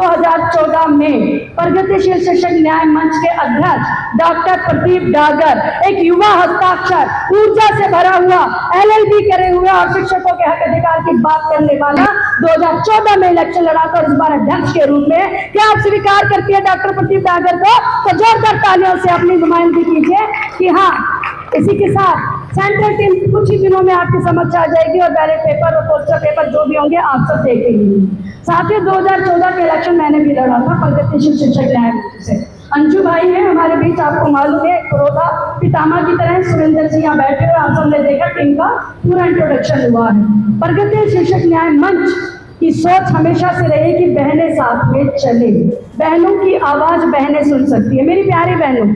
2014 में प्रगतिशील शिक्षक न्याय मंच के अध्यक्ष डॉक्टर प्रदीप डागर, एक युवा हस्ताक्षर ऊर्जा से भरा हुआ LLB करे हुए और शिक्षकों के हक अधिकार की बात करने वाला 2014 में इलेक्शन लड़ाकर इस बार अध्यक्ष के रूप में क्या आप स्वीकार करती है डॉक्टर प्रदीप डागर को? तो जोरदार तालियों से अपनी नुमाइंदगी कीजिए कि हाँ, इसी के साथ सेंट्रल टीम कुछ ही दिनों में आपके समक्ष आ जाएगी और बैलेट पेपर और पोस्टर पेपर जो भी होंगे आप सब देखेंगे। साथ ही 2014 के इलेक्शन मैंने भी लड़ा था प्रगतिशील शिक्षक न्याय मंच से। अंजू भाई है हमारे बीच, आपको मालूम है, बड़ौदा पितामह की तरह सुरेंद्र जी यहाँ बैठे हुए, आप सबने देखा कि इनका पूरा इंट्रोडक्शन हुआ है। प्रगतिशील शिक्षक न्याय मंच की सोच हमेशा से रही कि बहनें साथ में चले, बहनों की आवाज बहनें सुन सकती है। मेरी प्यारी बहनों,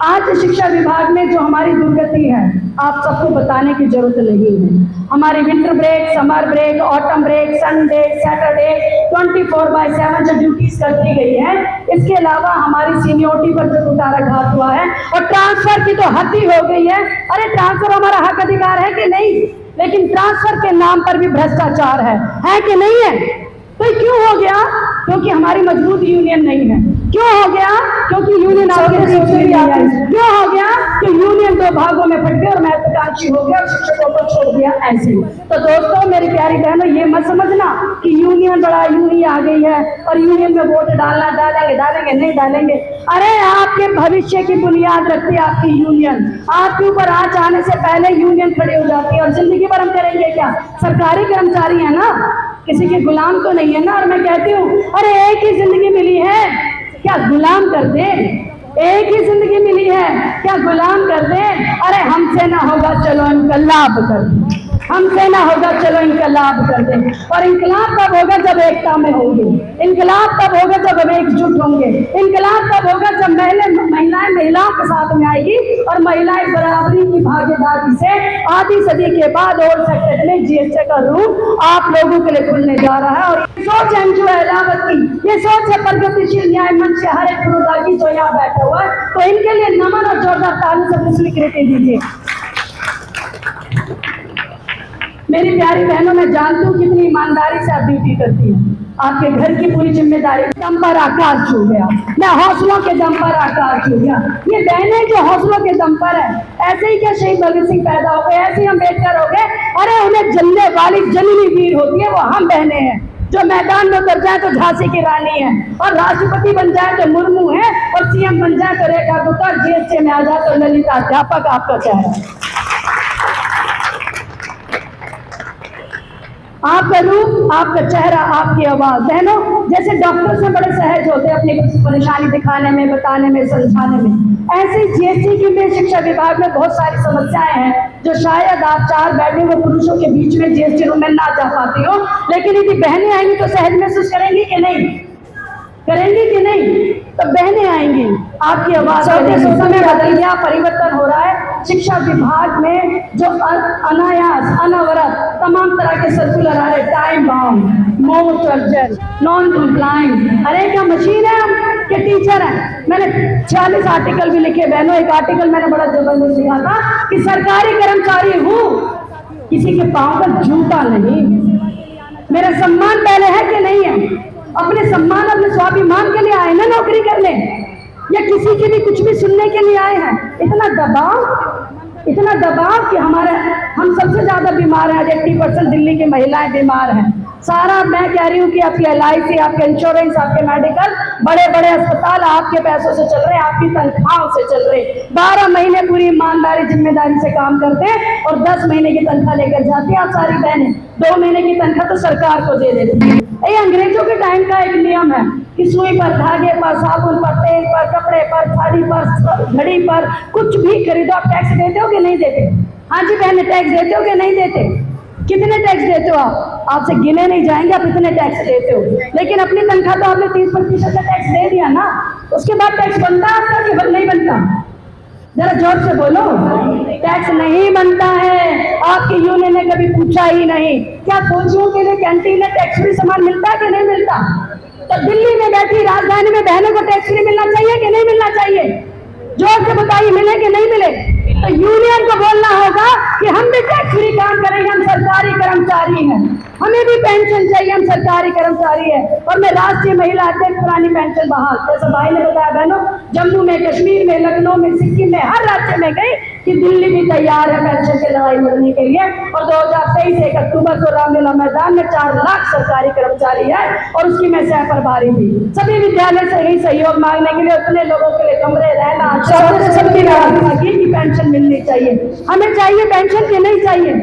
आज शिक्षा विभाग में जो हमारी दुर्गति है आप सबको बताने की जरूरत नहीं है। हमारी winter break, summer break, autumn break, Sunday, Saturday 24/7 जो ड्यूटीज करती गई है, इसके अलावा हमारी सीनियोरिटी पर जो कुठाराघात हुआ है और ट्रांसफर की तो हद ही हो गई है। अरे ट्रांसफर हमारा हक अधिकार है कि नहीं? लेकिन ट्रांसफर के नाम पर भी भ्रष्टाचार है कि नहीं है? तो क्यों हो गया? क्योंकि हमारी मजबूत यूनियन नहीं है। क्यों हो गया? क्योंकि यूनियन आपके सोच में भी आती है। क्यों हो गया? कि यूनियन दो भागों में फट गया और महत्वाकांक्षी हो गया और शिक्षकों को छोड़ दिया ऐसे। तो दोस्तों, मेरी प्यारी बहनों, ये मत समझना कि यूनियन बड़ा यूं ही आ गई है और यूनियन में वोट डालेंगे नहीं डालेंगे। अरे आपके भविष्य की बुनियाद रखती है आपकी यूनियन। आपके ऊपर आँच आने से पहले यूनियन खड़ी हो जाती है। और जिंदगी भर हम करेंगे क्या? सरकारी कर्मचारी है ना, किसी के गुलाम तो नहीं है ना। और मैं कहती हूँ, अरे एक ही जिंदगी मिली है, क्या गुलाम कर दे? एक ही जिंदगी मिली है, क्या गुलाम कर दे? अरे हमसे ना होगा, चलो इनकलाब कर दे। हमसे ना होगा, चलो इनकलाब कर दे। और इनकलाब तब होगा जब एकता में होंगे। इनकलाब तब होगा जब हम एकजुट होंगे। इनकलाब तब होगा जब महिलाएं महिलाओं के साथ में आएगी और महिलाएं बराबरी की भागीदारी से आधी सदी के बाद और सेक्टर में GST का रूप आप लोगों के लिए खुलने जा रहा है। और ये सोच है अंजू अहलावत की, ये सोच है प्रगतिशील न्याय मंच के हर एक पुरोधा की जो यहाँ बैठा हुआ है। तो इनके लिए नमन और जोरदार ताली से स्वीकृति दीजिए। मेरी प्यारी बहनों, मैं जानती हूँ कितनी ईमानदारी से आप ड्यूटी करती हैं। आपके घर की पूरी जिम्मेदारी दम पर आकाश छू गया। मैं हौसलों के दम पर आकाश छू गया। ये बहनें जो हौसलों के दम पर है, ऐसे ही क्या शहीद भगत सिंह पैदा हो गए, ऐसे ही अम्बेडकर हो गए? अरे उन्हें जलने वाली जननी वीर होती है, वो हम बहनें हैं। जो मैदान में उतर जाए तो झांसी की रानी है, और राष्ट्रपति बन जाए तो मुर्मू है, और CM बन जाए तो रेखा गुप्ता, GST में आ जाए तो ललिता अध्यापक आपका चेहरा। आपका रूप, आपका चेहरा, आपकी आवाज। बहनों, जैसे डॉक्टर से बड़े सहज होते हैं अपनी परेशानी दिखाने में, बताने में, समझाने में, ऐसे GST की में शिक्षा विभाग में बहुत सारी समस्याएं हैं जो शायद आप चार बैठे हुए पुरुषों के बीच में GST रूम में ना जा पाती हो। लेकिन यदि बहनें आएंगी तो सहज महसूस करेंगी कि नहीं? करेंगी कि नहीं? तो बहनें आएंगी, आपकी आवाज समय बदल गया, परिवर्तन हो रहा है। शिक्षा विभाग में जो अनायास, अनवरत तमाम तरह के सर्कुलर आ रहे, time bound, most urgent, non compliant. अरे क्या मशीन है हम के टीचर हैं? मैंने 46 आर्टिकल भी लिखे बहनों। एक आर्टिकल मैंने बड़ा जबरदस्त लिखा था कि सरकारी कर्मचारी हूँ, किसी के पांव पर जूता नहीं। मेरा सम्मान पहले है कि नहीं है? अपने सम्मान, अपने स्वाभिमान के लिए आए ना नौकरी करने, या किसी के भी कुछ भी सुनने के लिए आए हैं? इतना दबाव कि हम सबसे ज्यादा बीमार हैं। 80% दिल्ली की महिलाएं बीमार हैं। सारा मैं कह रही हूँ कि आपकी LIC, आपके इंश्योरेंस, आपके मेडिकल, बड़े बड़े अस्पताल आपके पैसों से चल रहे हैं, आपकी तनख्वाहों से चल रहे हैं। 12 महीने पूरी ईमानदारी जिम्मेदारी से काम करते हैं और 10 महीने की तनख्वाह लेकर जाती हैं आप सारी बहनें। 2 महीने की तनख्वाह तो सरकार को दे देती है। ये अंग्रेजों के टाइम का एक नियम है कि सुई पर, धागे पर, साबुन पर, तेल पर, कपड़े पर, साड़ी पर, घड़ी पर, कुछ भी खरीदो आप टैक्स देते हो कि नहीं देते? हाँ जी बहन, टैक्स देते हो कि नहीं देते? कितने टैक्स देते हो आप? आपसे गिने नहीं जाएंगे आप इतने टैक्स देते हो। लेकिन अपनी तनख्वाह तो आपने 30% का टैक्स दे दिया ना, उसके बाद टैक्स बनता है आपका कि नहीं बनता? जरा जोर से बोलो। टैक्स नहीं बनता है। आपकी यूनियन ने कभी पूछा ही नहीं। क्या फौजियों के लिए कैंटीन में टैक्स फ्री सामान मिलता है कि नहीं मिलता? तो दिल्ली में बैठी राजधानी में बहनों को टैक्स फ्री मिलना चाहिए कि नहीं मिलना चाहिए? जोर से बताइए, मिले कि नहीं मिले? तो यूनियन को बोलना होगा कि हम भी टैक्स फ्री काम करेंगे, हम सरकारी कर्मचारी हैं, हमें भी पेंशन चाहिए, हम सरकारी कर्मचारी है। और मैं राष्ट्रीय महिला अध्यक्ष पुरानी पेंशन बहाल, जैसे भाई ने बताया बहनों, जम्मू में, कश्मीर में, लखनऊ में, सिक्किम में, हर राज्य में गई कि दिल्ली भी तैयार है पेंशन की लड़ाई लड़ने के लिए। और 2023 1 अक्टूबर को रामलीला मैदान में 4 लाख सरकारी कर्मचारी है और उसकी मैं सह प्रभारी थी। सभी विद्यालय से ही सहयोग मांगने के लिए, उतने लोगों के लिए कमरे, रहना, सबकी व्यवस्था की पेंशन मिलनी चाहिए। हमें चाहिए पेंशन की नहीं चाहिए।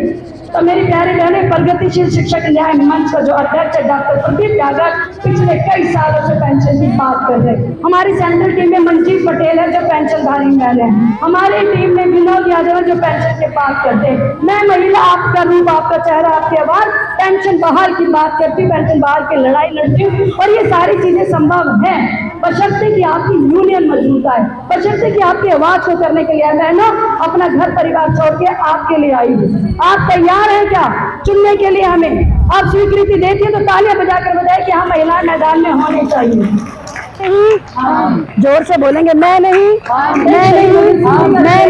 तो मेरी प्यारी बहनें, प्रगतिशील शिक्षक न्याय मंच का जो अध्यक्ष है डॉक्टर प्रदीप डागर पिछले कई सालों से पेंशन की बात कर रहे हैं। हमारी सेंट्रल टीम में मनजीत पटेल है जो पेंशनधारी मैन है, हमारी टीम में विनोद यादव है जो पेंशन की बात करते हैं। मैं महिला, आपका रूप, आपका चेहरा, आपकी आवाज, पेंशन बहाल की बात करती, पेंशन बहाल की लड़ाई लड़ती हूँ। और ये सारी चीजें संभव है बशर्ते कि आपकी यूनियन मजबूत आए, बशर्ते कि आपकी आवाज को करने के लिए बहनों अपना घर परिवार छोड़ के आपके लिए आई हूँ। आप तैयार हैं क्या चुनने के लिए हमें? आप स्वीकृति देती है तो तालियां बजाकर बताएं कि हम महिलाएं मैदान में होनी चाहिए। जोर से बोलेंगे, मैं नहीं, मैं नहीं, मैं